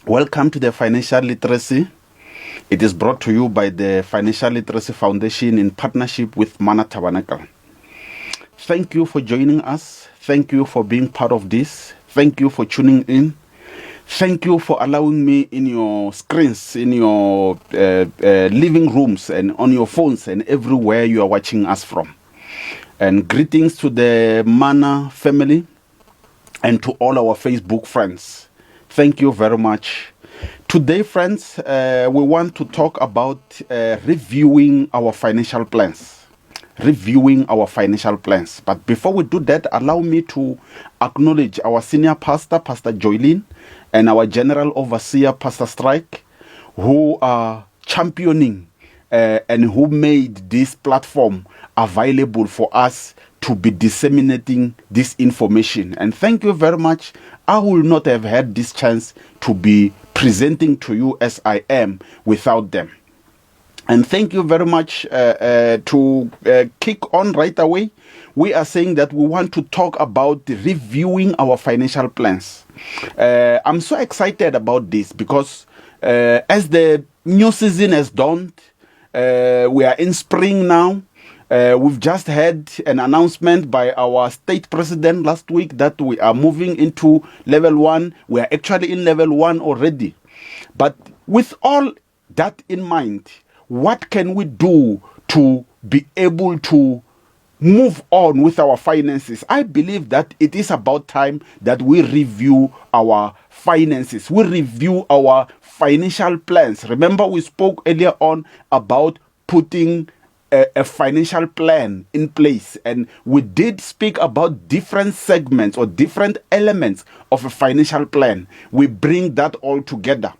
Welcome to the Financial Literacy. It is brought to you by the Financial Literacy Foundation in partnership with Mana Tabernacle. Thank you for joining us. Thank you for being part of this. Thank you for tuning in. Thank you for allowing me in your screens, in your living rooms and on your phones and everywhere you are watching us from. And greetings to the Mana family and to all our Facebook friends. Thank you very much. Today, friends, we want to talk about reviewing our financial plans. Reviewing our financial plans. But before we do that, allow me to acknowledge our senior pastor, Pastor Joylene, and our general overseer, Pastor Strike, who are championing and who made this platform available for us to be disseminating this information. And thank you very much. I will not have had this chance to be presenting to you as I am without them. And thank you very much. To kick on right away, we are saying that we want to talk about reviewing our financial plans. I'm so excited about this because as the new season has dawned, we are in spring now. We've just had an announcement by our state president last week that we are moving into level 1. We are actually in level 1 already. But with all that in mind, what can we do to be able to move on with our finances? I believe that it is about time that we review our finances. We review our financial plans. Remember, we spoke earlier on about putting a financial plan in place, and we did speak about different segments or different elements of a financial plan. We bring that all together.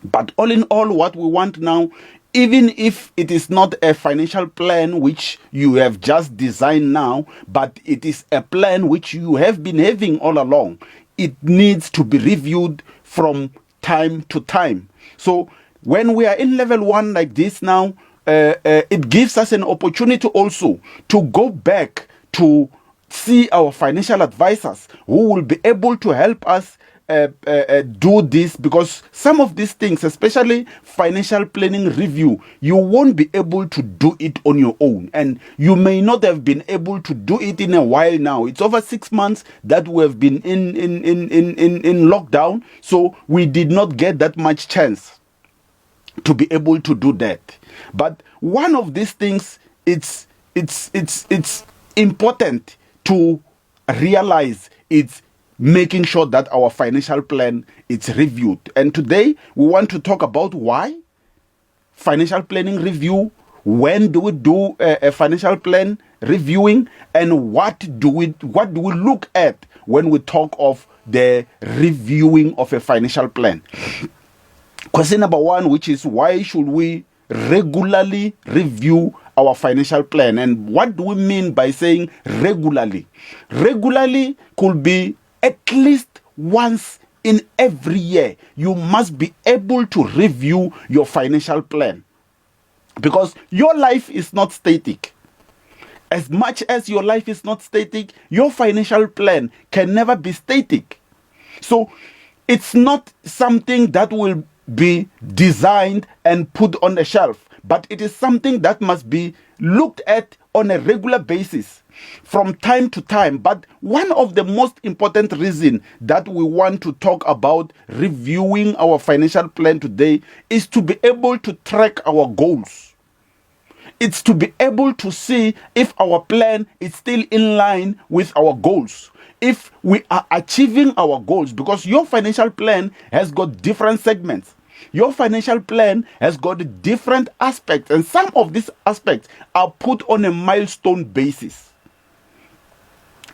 But all in all, what we want now, even if it is not a financial plan which you have just designed now, but it is a plan which you have been having all along, it needs to be reviewed from time to time. So when we are in level 1 like this now, it gives us an opportunity also to go back to see our financial advisors who will be able to help us do this, because some of these things, especially financial planning review, you won't be able to do it on your own, and you may not have been able to do it in a while now. It's over 6 months that we have been in lockdown, so we did not get that much chance to be able to do that. But one of these things, it's important to realize, it's making sure that our financial plan is reviewed. And today we want to talk about why financial planning review, when do we do a financial plan reviewing, and what do we look at when we talk of the reviewing of a financial plan. Question number 1, which is, why should we regularly review our financial plan? And what do we mean by saying regularly? Regularly could be at least once in every year. You must be able to review your financial plan, because your life is not static. As much as your life is not static, your financial plan can never be static. So it's not something that will be designed and put on the shelf, but it is something that must be looked at on a regular basis from time to time. But one of the most important reasons that we want to talk about reviewing our financial plan today is to be able to track our goals. It's to be able to see if our plan is still in line with our goals, if we are achieving our goals, because your financial plan has got different segments. Your financial plan has got different aspects, and some of these aspects are put on a milestone basis.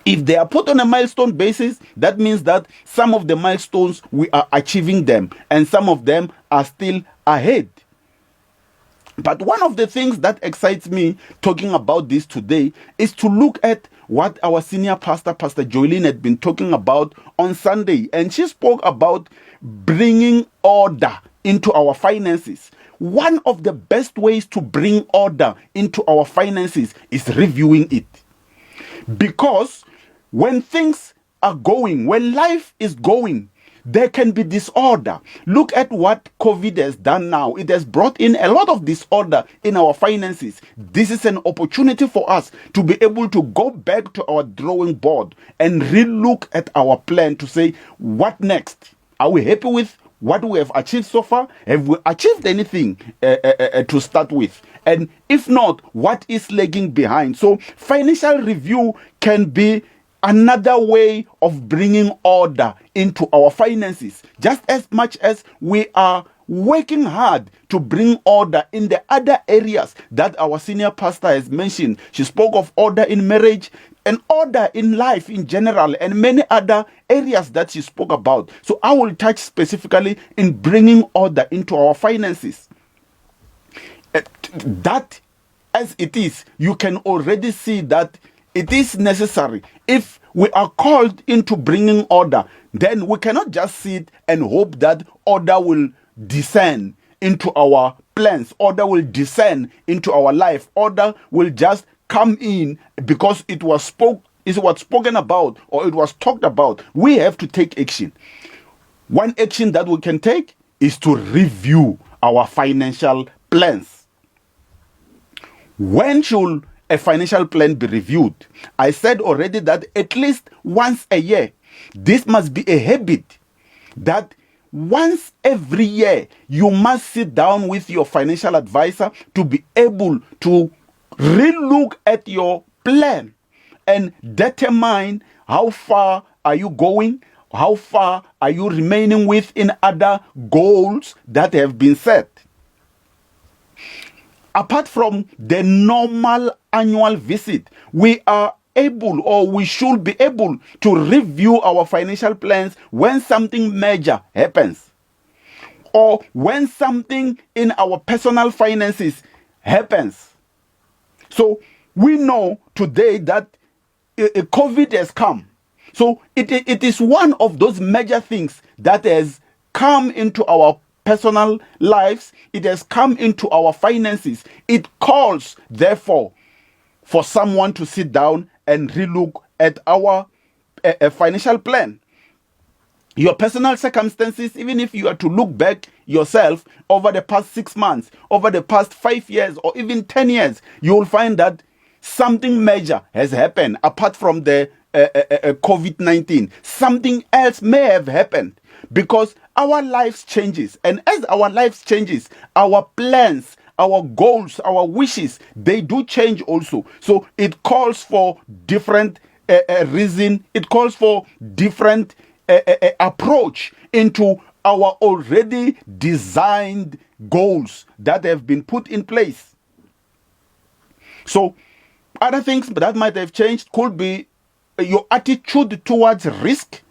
If they are put on a milestone basis, that means that some of the milestones we are achieving them, and some of them are still ahead. But one of the things that excites me talking about this today is to look at what our senior pastor, Pastor Joylene, had been talking about on Sunday. And she spoke about bringing order into our finances. One of the best ways to bring order into our finances is reviewing it. Because when things are going, when life is going, there can be disorder. Look at what COVID has done now. It has brought in a lot of disorder in our finances. This is an opportunity for us to be able to go back to our drawing board and relook at our plan to say, what next? Are we happy with what we have achieved so far? Have we achieved anything to start with? And if not, what is lagging behind? So financial review can be another way of bringing order into our finances, just as much as we are working hard to bring order in the other areas that our senior pastor has mentioned. She spoke of order in marriage and order in life in general, and many other areas that she spoke about. So I will touch specifically in bringing order into our finances. That as it is, you can already see that it is necessary. If we are called into bringing order, then we cannot just sit and hope that order will descend into our plans. Order will descend into our life. Order will just come in because it was spoken about or it was talked about. We have to take action. One action that we can take is to review our financial plans. When should a financial plan be reviewed? I said already that at least once a year. This must be a habit that once every year you must sit down with your financial advisor to be able to relook at your plan and determine how far are you going, how far are you remaining with in other goals that have been set. Apart from the normal annual visit, we are able, or we should be able, to review our financial plans when something major happens, or when something in our personal finances happens. So we know today that COVID has come. So it is one of those major things that has come into our personal lives. It has come into our finances. It calls, therefore, for someone to sit down and relook at our financial plan. Your personal circumstances, even if you are to look back yourself over the past 6 months, over the past 5 years, or even 10 years, you will find that something major has happened apart from the COVID-19. Something else may have happened because our lives changes. And as our lives changes, our plans, our goals, our wishes, they do change also. So it calls for different reason. It calls for different approach into our already designed goals that have been put in place. So other things that might have changed could be your attitude towards risk.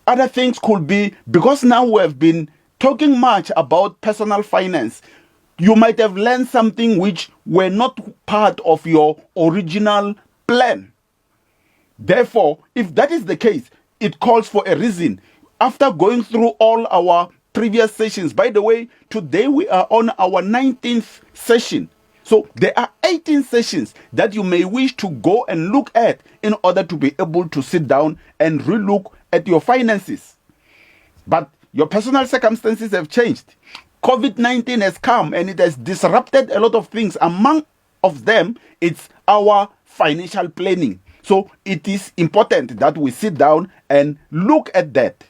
Other things could be, because now we have been talking much about personal finance, you might have learned something which were not part of your original plan. Therefore, if that is the case, it calls for a reason. After going through all our previous sessions, by the way, today we are on our 19th session. So there are 18 sessions that you may wish to go and look at in order to be able to sit down and relook at your finances. But your personal circumstances have changed. COVID-19 has come and it has disrupted a lot of things. Among of them, it's our financial planning. So it is important that we sit down and look at that.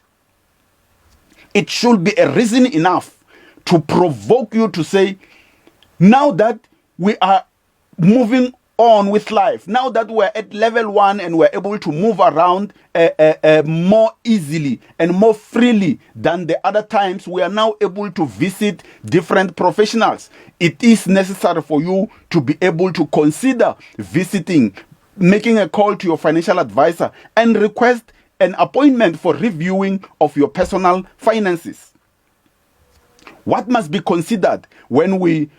It should be a reason enough to provoke you to say, now that we are moving on with life, now that we're at level 1 and we're able to move around more easily and more freely than the other times, we are now able to visit different professionals. It is necessary for you to be able to consider visiting, making a call to your financial advisor and request an appointment for reviewing of your personal finances. What must be considered when we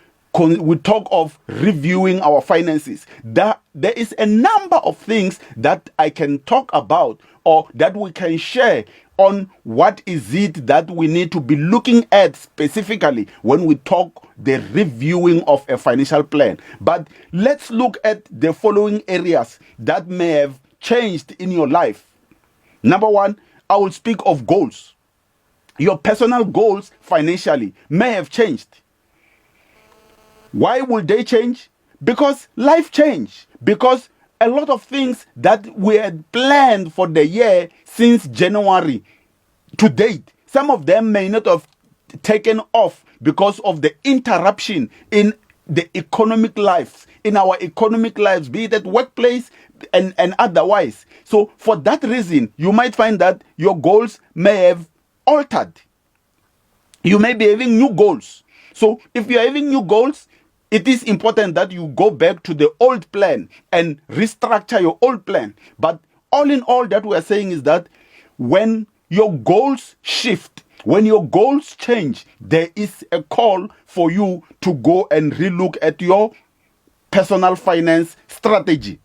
talk of reviewing our finances? There is a number of things that I can talk about or that we can share on what is it that we need to be looking at specifically when we talk the reviewing of a financial plan. But let's look at the following areas that may have changed in your life. Number one, I will speak of goals. Your personal goals financially may have changed. Why would they change? Because life changed. Because a lot of things that we had planned for the year since January to date, some of them may not have taken off because of the interruption in the economic lives, in our economic lives, be it at workplace and otherwise. So for that reason, you might find that your goals may have altered. You may be having new goals. So if you're having new goals, it is important that you go back to the old plan and restructure your old plan. But all in all, that we are saying is that when your goals shift, when your goals change, there is a call for you to go and relook at your personal finance strategy.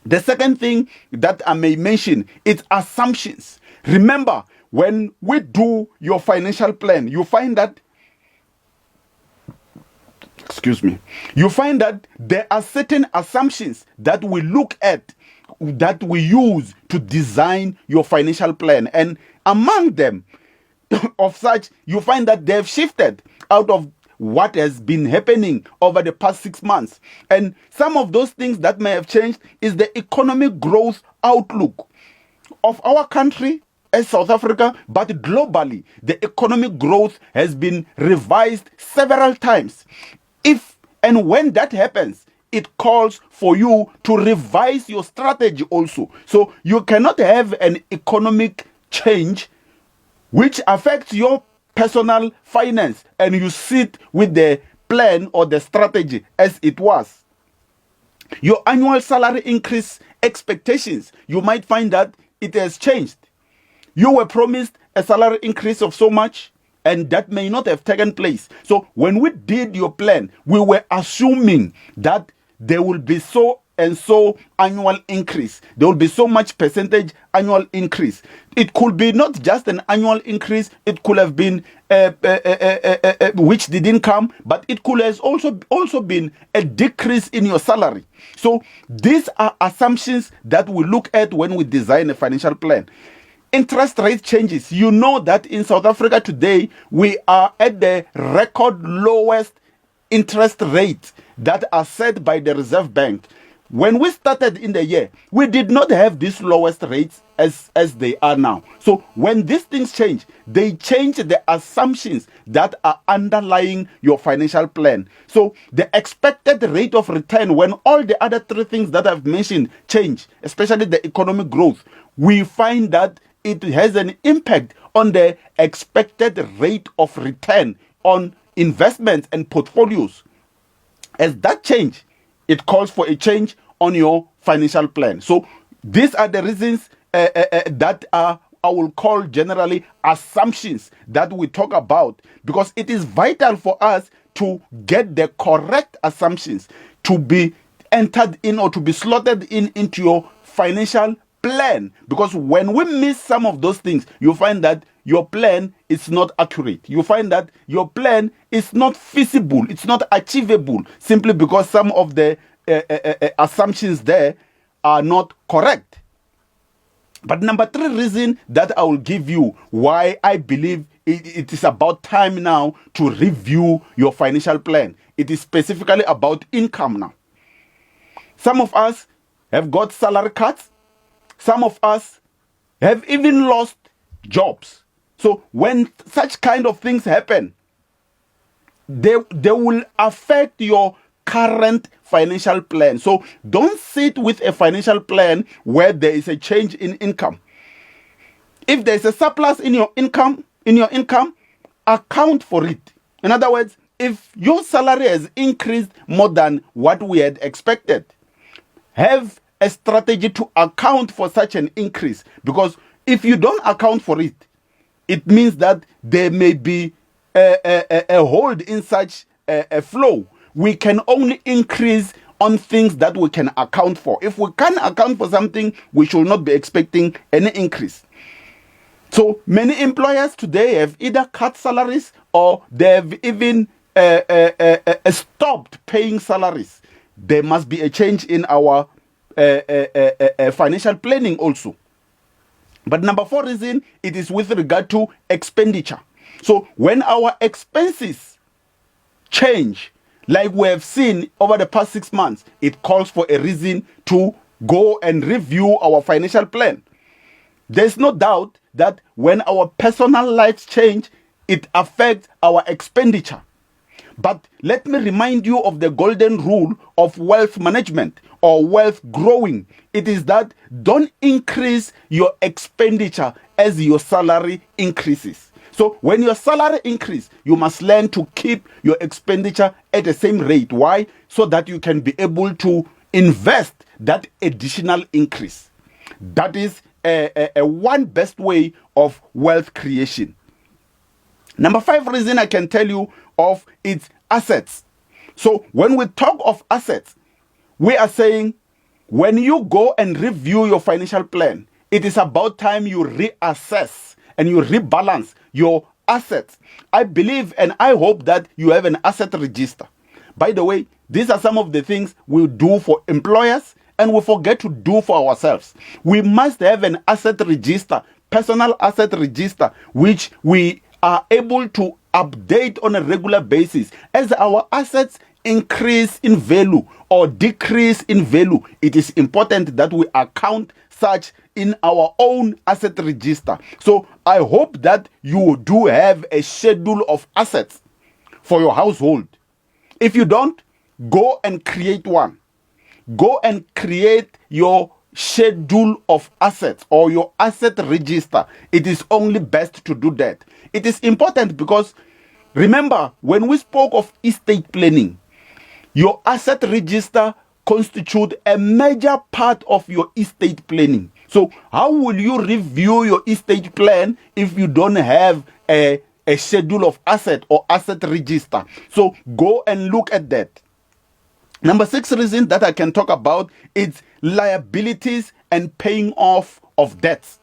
The second thing that I may mention is assumptions. Remember, when we do your financial plan, you find that you find that there are certain assumptions that we look at, that we use to design your financial plan. And among them, of such, you find that they've shifted out of what has been happening over the past 6 months. And some of those things that may have changed is the economic growth outlook of our country as South Africa, but globally, the economic growth has been revised several times. If and when that happens, it calls for you to revise your strategy also. So you cannot have an economic change which affects your personal finance and you sit with the plan or the strategy as it was. Your annual salary increase expectations, you might find that it has changed. You were promised a salary increase of so much, and that may not have taken place. So when we did your plan, we were assuming that there will be so and so annual increase. There will be so much percentage annual increase. It could be not just an annual increase. It could have been which didn't come, but it could have also been a decrease in your salary. So these are assumptions that we look at when we design a financial plan. Interest rate changes. You know that in South Africa today, we are at the record lowest interest rates that are set by the Reserve Bank. When we started in the year, we did not have these lowest rates as they are now. So when these things change, they change the assumptions that are underlying your financial plan. So the expected rate of return, when all the other three things that I've mentioned change, especially the economic growth, we find that it has an impact on the expected rate of return on investments and portfolios. As that change, it calls for a change on your financial plan. So these are the reasons that I will call generally assumptions that we talk about, because it is vital for us to get the correct assumptions to be entered in or to be slotted into your financial plan. Because when we miss some of those things, you find that your plan is not accurate. You find that your plan is not feasible. It's not achievable simply because some of the assumptions there are not correct. But number 3 reason that I will give you why I believe it is about time now to review your financial plan. It is specifically about income now. Some of us have got salary cuts. Some of us have even lost jobs. So when such kind of things happen, they will affect your current financial plan. So don't sit with a financial plan where there is a change in income. If there is a surplus in your income, account for it. In other words, if your salary has increased more than what we had expected, have a strategy to account for such an increase. Because if you don't account for it, it means that there may be a hold in such a flow. We can only increase on things that we can account for. If we can't account for something, we should not be expecting any increase. So many employers today have either cut salaries or they've even stopped paying salaries. There must be a change in our financial planning also. But number 4 reason, it is with regard to expenditure. So when our expenses change, like we have seen over the past 6 months, it calls for a reason to go and review our financial plan. There's no doubt that when our personal lives change, it affects our expenditure. But let me remind you of the golden rule of wealth management or wealth growing. It is that don't increase your expenditure as your salary increases. So when your salary increases, you must learn to keep your expenditure at the same rate. Why? So that you can be able to invest that additional increase. That is a one best way of wealth creation. Number 5 reason I can tell you of its assets. So when we talk of assets, we are saying when you go and review your financial plan, it is about time you reassess and you rebalance your assets. I believe and I hope that you have an asset register. By the way, these are some of the things we do for employers and we forget to do for ourselves. We must have an asset register, personal asset register, which we are able to update on a regular basis. As our assets increase in value or decrease in value, it is important that we account such in our own asset register. So I hope that you do have a schedule of assets for your household. If you don't, go and create one. Go and create your schedule of assets or your asset register. It is only best to do that. It is important because remember, when we spoke of estate planning, your asset register constitutes a major part of your estate planning. So how will you review your estate plan if you don't have a schedule of asset or asset register? So go and look at that. Number 6 reason that I can talk about is liabilities and paying off of debts.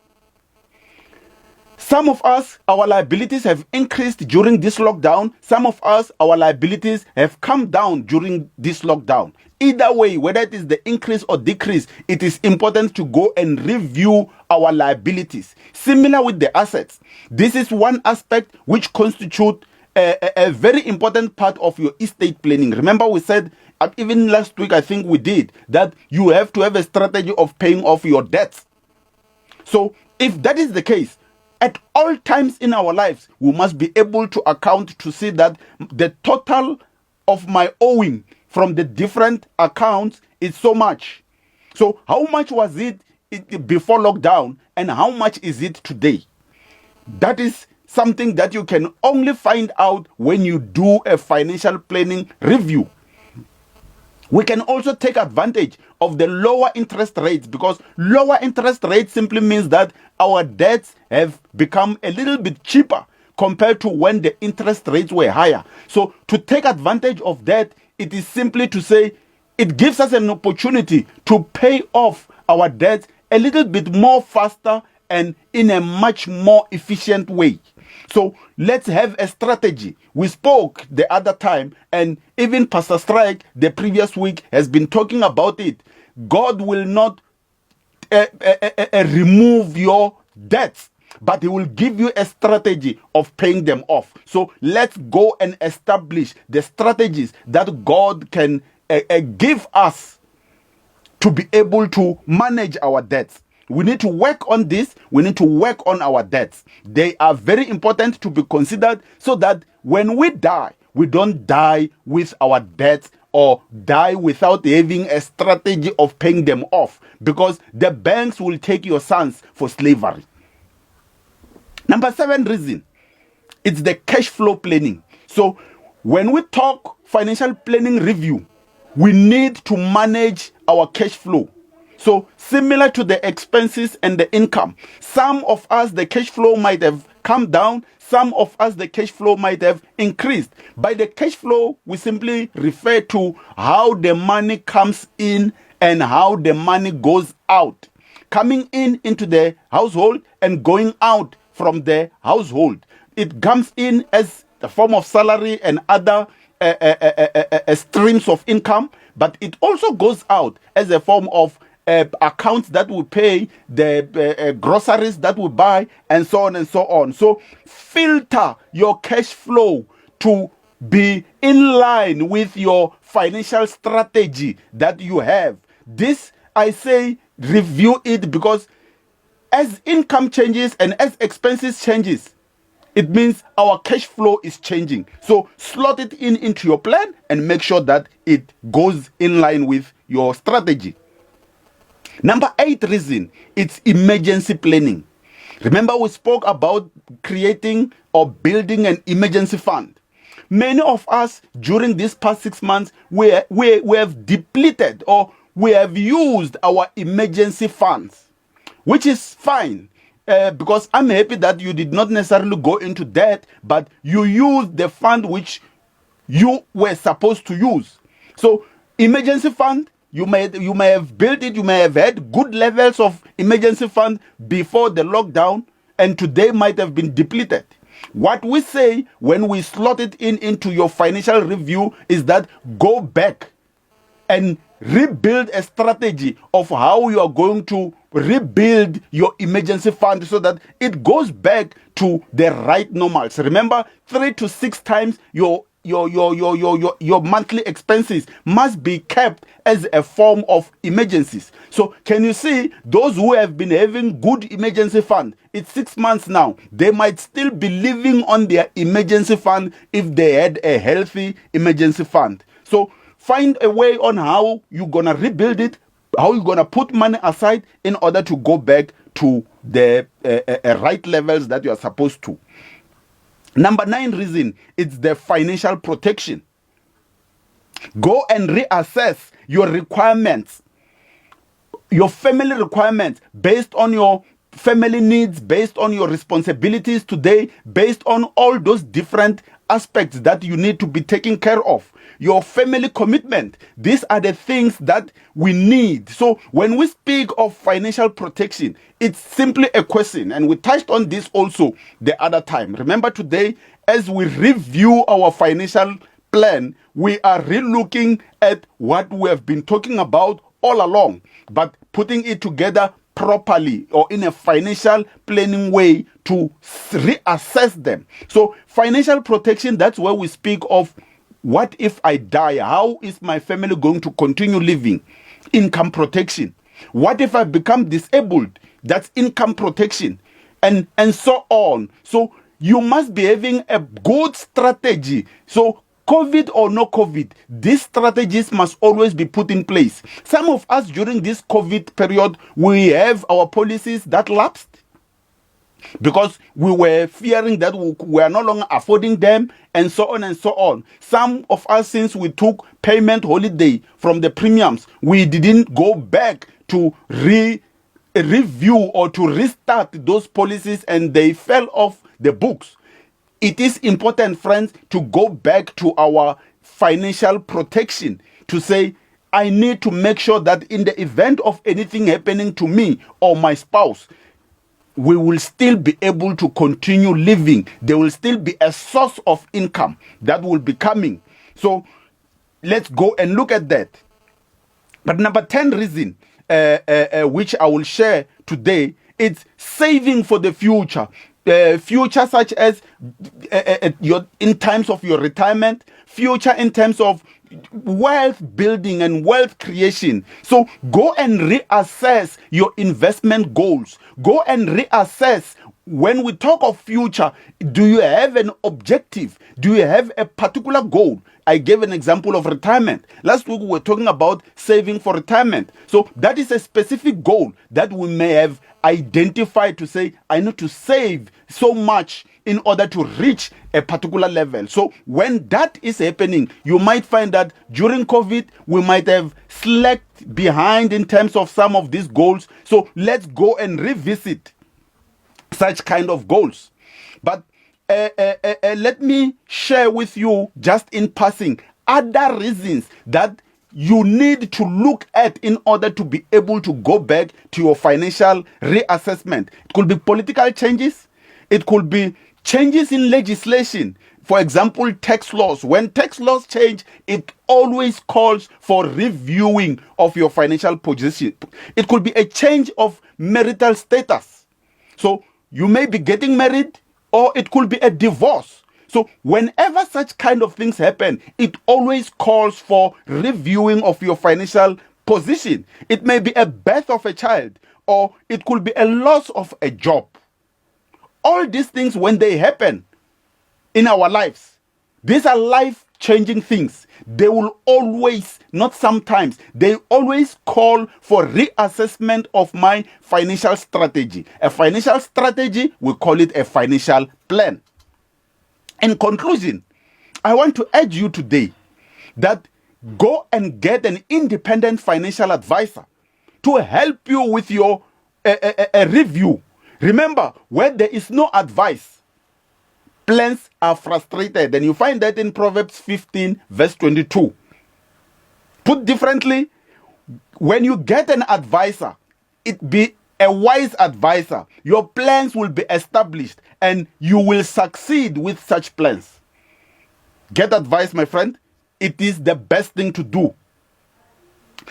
Some of us, our liabilities have increased during this lockdown. Some of us, our liabilities have come down during this lockdown. Either way, whether it is the increase or decrease, it is important to go and review our liabilities. Similar with the assets. This is one aspect which constitutes a very important part of your estate planning. Remember we said, even last week I think we did, that you have to have a strategy of paying off your debts. So if that is the case, at all times in our lives, we must be able to account to see that the total of my owing from the different accounts is so much. So how much was it before lockdown and how much is it today? That is something that you can only find out when you do a financial planning review. We can also take advantage of the lower interest rates, because lower interest rates simply means that our debts have become a little bit cheaper compared to when the interest rates were higher. So to take advantage of that, it is simply to say it gives us an opportunity to pay off our debts a little bit more faster and in a much more efficient way. So let's have a strategy. We spoke the other time, and even Pastor Strike the previous week has been talking about it. God will not remove your debts, but he will give you a strategy of paying them off. So let's go and establish the strategies that God can give us to be able to manage our debts. We need to work on this. We need to work on our debts. They are very important to be considered so that when we die, we don't die with our debts or die without having a strategy of paying them off, because the banks will take your sons for slavery. Number 7 reason, it's the cash flow planning. So when we talk financial planning review, we need to manage our cash flow. So similar to the expenses and the income, some of us, the cash flow might have come down. Some of us, the cash flow might have increased. By the cash flow, we simply refer to how the money comes in and how the money goes out. Coming in into the household and going out from the household. It comes in as a form of salary and other streams of income, but it also goes out as a form of accounts that we pay, the groceries that we buy, and so on and so on. So filter your cash flow to be in line with your financial strategy that you have. This, I say, review it, because as income changes and as expenses changes, it means our cash flow is changing. So slot it into your plan and make sure that it goes in line with your strategy. Number 8 reason, it's emergency planning. Remember, we spoke about creating or building an emergency fund. Many of us during these past 6 months, we have depleted, or we have used our emergency funds, which is fine. Because I'm happy that you did not necessarily go into debt, but you used the fund which you were supposed to use. So emergency fund, you may have built it, you may have had good levels of emergency fund before the lockdown, and today might have been depleted. What we say when we slot it into your financial review is that go back and rebuild a strategy of how you are going to rebuild your emergency fund so that it goes back to the right normals. Remember, 3 to 6 times your monthly expenses must be kept as a form of emergencies. So can you see those who have been having good emergency fund, it's 6 months now, they might still be living on their emergency fund if they had a healthy emergency fund. So find a way on how you're gonna rebuild it, how you're gonna put money aside in order to go back to the right levels that you are supposed to. Number 9 reason, it's the financial protection. Go and reassess your requirements, your family requirements, based on your family needs, based on your responsibilities today, based on all those different aspects that you need to be taking care of. Your family commitment, these are the things that we need. So when we speak of financial protection, it's simply a question, and we touched on this also the other time. Remember, today, as we review our financial plan, we are relooking at what we have been talking about all along, but putting it together properly or in a financial planning way to reassess them. So financial protection, that's where we speak of what if I die? How is my family going to continue living? Income protection. What if I become disabled? That's income protection, and so on. So you must be having a good strategy. So COVID or no COVID, these strategies must always be put in place. Some of us during this COVID period, we have our policies that lapsed because we were fearing that we are no longer affording them, and so on and so on. Some of us, since we took payment holiday from the premiums, we didn't go back to review or to restart those policies, and they fell off the books. It is important, friends, to go back to our financial protection, to say, I need to make sure that in the event of anything happening to me or my spouse, we will still be able to continue living. There will still be a source of income that will be coming. So let's go and look at that. But number 10 reason, which I will share today, it's saving for the future. Future such as in times of your retirement, future in terms of wealth building and wealth creation. So go and reassess your investment goals. Go and reassess. When we talk of future, do you have an objective? Do you have a particular goal? I gave an example of retirement. Last week we were talking about saving for retirement. So that is a specific goal that we may have identified to say, I need to save so much in order to reach a particular level. So when that is happening, you might find that during COVID, we might have slacked behind in terms of some of these goals. So let's go and revisit such kind of goals. But let me share with you, just in passing, other reasons that you need to look at in order to be able to go back to your financial reassessment. It could be political changes. It could be Changes in legislation, for example, tax laws. When tax laws change, it always calls for reviewing of your financial position. It could be a change of marital status. So you may be getting married, or it could be a divorce. So whenever such kind of things happen, it always calls for reviewing of your financial position. It may be a birth of a child, or it could be a loss of a job. All these things, when they happen in our lives, these are life-changing things. They will always, not sometimes, they always call for reassessment of my financial strategy. A financial strategy, we call it a financial plan. In conclusion, I want to urge you today that go and get an independent financial advisor to help you with your a review. Remember, where there is no advice, plans are frustrated. And you find that in Proverbs 15, verse 22. Put differently, when you get an advisor, it be a wise advisor, your plans will be established and you will succeed with such plans. Get advice, my friend. It is the best thing to do.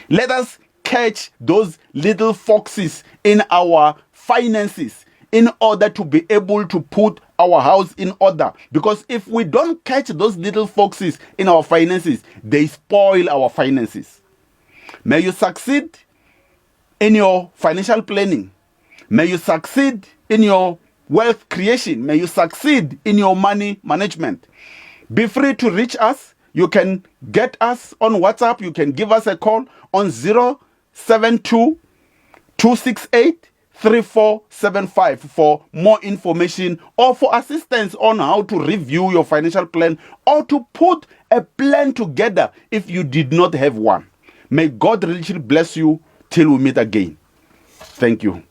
Let us catch those little foxes in our finances in order to be able to put our house in order. Because if we don't catch those little foxes in our finances, they spoil our finances. May you succeed in your financial planning. May you succeed in your wealth creation. May you succeed in your money management. Be free to reach us. You can get us on WhatsApp. You can give us a call on 072-268-3475 for more information or for assistance on how to review your financial plan or to put a plan together if you did not have one. May God richly bless you till we meet again. Thank you.